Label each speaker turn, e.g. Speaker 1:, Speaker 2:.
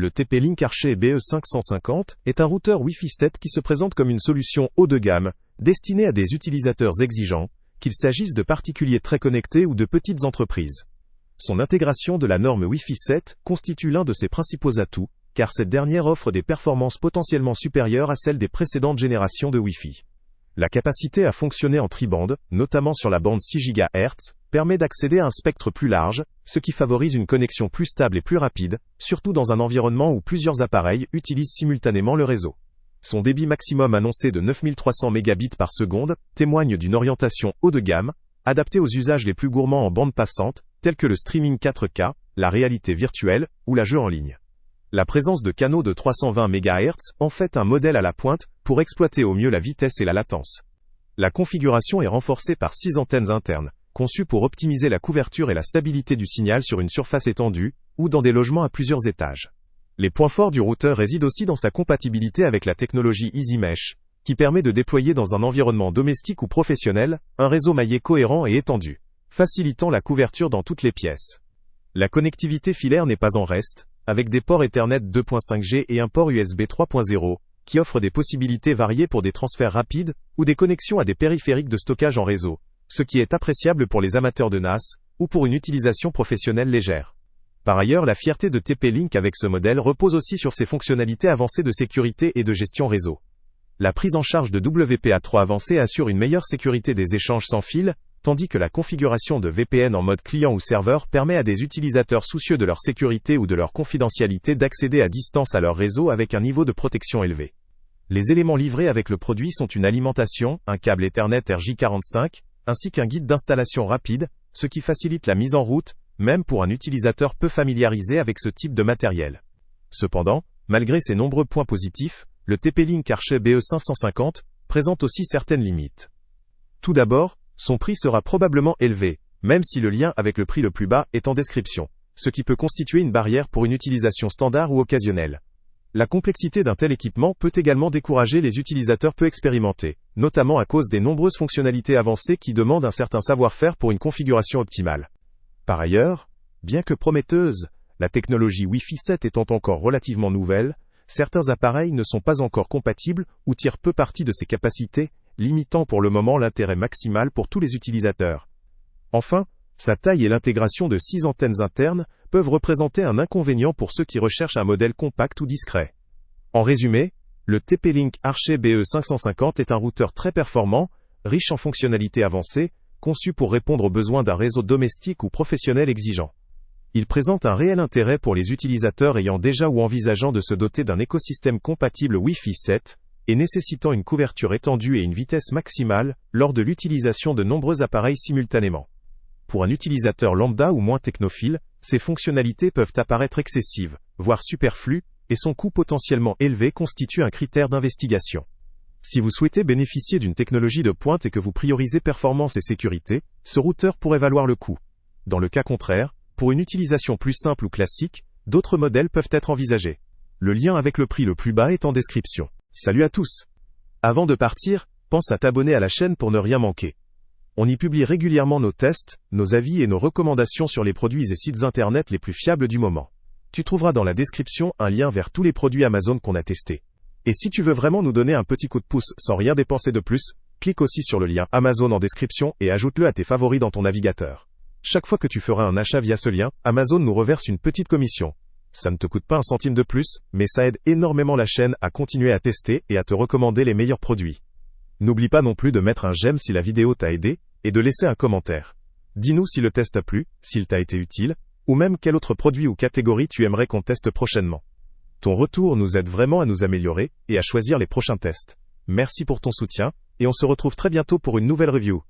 Speaker 1: Le TP-Link Archer BE550 est un routeur Wi-Fi 7 qui se présente comme une solution haut de gamme, destinée à des utilisateurs exigeants, qu'il s'agisse de particuliers très connectés ou de petites entreprises. Son intégration de la norme Wi-Fi 7 constitue l'un de ses principaux atouts, car cette dernière offre des performances potentiellement supérieures à celles des précédentes générations de Wi-Fi. La capacité à fonctionner en tri-bande, notamment sur la bande 6 GHz, permet d'accéder à un spectre plus large, ce qui favorise une connexion plus stable et plus rapide, surtout dans un environnement où plusieurs appareils utilisent simultanément le réseau. Son débit maximum annoncé de 9300 Mbps témoigne d'une orientation haut de gamme, adaptée aux usages les plus gourmands en bande passante, tels que le streaming 4K, la réalité virtuelle ou la jeu en ligne. La présence de canaux de 320 MHz en fait un modèle à la pointe pour exploiter au mieux la vitesse et la latence. La configuration est renforcée par 6 antennes internes, conçues pour optimiser la couverture et la stabilité du signal sur une surface étendue, ou dans des logements à plusieurs étages. Les points forts du routeur résident aussi dans sa compatibilité avec la technologie EasyMesh, qui permet de déployer dans un environnement domestique ou professionnel, un réseau maillé cohérent et étendu, facilitant la couverture dans toutes les pièces. La connectivité filaire n'est pas en reste, avec des ports Ethernet 2.5G et un port USB 3.0, qui offrent des possibilités variées pour des transferts rapides, ou des connexions à des périphériques de stockage en réseau, ce qui est appréciable pour les amateurs de NAS, ou pour une utilisation professionnelle légère. Par ailleurs, la fierté de TP-Link avec ce modèle repose aussi sur ses fonctionnalités avancées de sécurité et de gestion réseau. La prise en charge de WPA3 avancée assure une meilleure sécurité des échanges sans fil, tandis que la configuration de VPN en mode client ou serveur permet à des utilisateurs soucieux de leur sécurité ou de leur confidentialité d'accéder à distance à leur réseau avec un niveau de protection élevé. Les éléments livrés avec le produit sont une alimentation, un câble Ethernet RJ45, ainsi qu'un guide d'installation rapide, ce qui facilite la mise en route, même pour un utilisateur peu familiarisé avec ce type de matériel. Cependant, malgré ces nombreux points positifs, le TP-Link Archer BE550 présente aussi certaines limites. Tout d'abord, son prix sera probablement élevé, même si le lien avec le prix le plus bas est en description, ce qui peut constituer une barrière pour une utilisation standard ou occasionnelle. La complexité d'un tel équipement peut également décourager les utilisateurs peu expérimentés, notamment à cause des nombreuses fonctionnalités avancées qui demandent un certain savoir-faire pour une configuration optimale. Par ailleurs, bien que prometteuse, la technologie Wi-Fi 7 étant encore relativement nouvelle, certains appareils ne sont pas encore compatibles ou tirent peu parti de ses capacités, limitant pour le moment l'intérêt maximal pour tous les utilisateurs. Enfin, sa taille et l'intégration de 6 antennes internes peuvent représenter un inconvénient pour ceux qui recherchent un modèle compact ou discret. En résumé, le TP-Link Archer BE550 est un routeur très performant, riche en fonctionnalités avancées, conçu pour répondre aux besoins d'un réseau domestique ou professionnel exigeant. Il présente un réel intérêt pour les utilisateurs ayant déjà ou envisageant de se doter d'un écosystème compatible Wi-Fi 7, et nécessitant une couverture étendue et une vitesse maximale lors de l'utilisation de nombreux appareils simultanément. Pour un utilisateur lambda ou moins technophile, ces fonctionnalités peuvent apparaître excessives, voire superflues, et son coût potentiellement élevé constitue un critère d'investigation. Si vous souhaitez bénéficier d'une technologie de pointe et que vous priorisez performance et sécurité, ce routeur pourrait valoir le coup. Dans le cas contraire, pour une utilisation plus simple ou classique, d'autres modèles peuvent être envisagés. Le lien avec le prix le plus bas est en description. Salut à tous! Avant de partir, pense à t'abonner à la chaîne pour ne rien manquer. On y publie régulièrement nos tests, nos avis et nos recommandations sur les produits et sites internet les plus fiables du moment. Tu trouveras dans la description un lien vers tous les produits Amazon qu'on a testés. Et si tu veux vraiment nous donner un petit coup de pouce sans rien dépenser de plus, clique aussi sur le lien Amazon en description et ajoute-le à tes favoris dans ton navigateur. Chaque fois que tu feras un achat via ce lien, Amazon nous reverse une petite commission. Ça ne te coûte pas un centime de plus, mais ça aide énormément la chaîne à continuer à tester et à te recommander les meilleurs produits. N'oublie pas non plus de mettre un j'aime si la vidéo t'a aidé, et de laisser un commentaire. Dis-nous si le test t'a plu, s'il t'a été utile, ou même quel autre produit ou catégorie tu aimerais qu'on teste prochainement. Ton retour nous aide vraiment à nous améliorer, et à choisir les prochains tests. Merci pour ton soutien, et on se retrouve très bientôt pour une nouvelle review.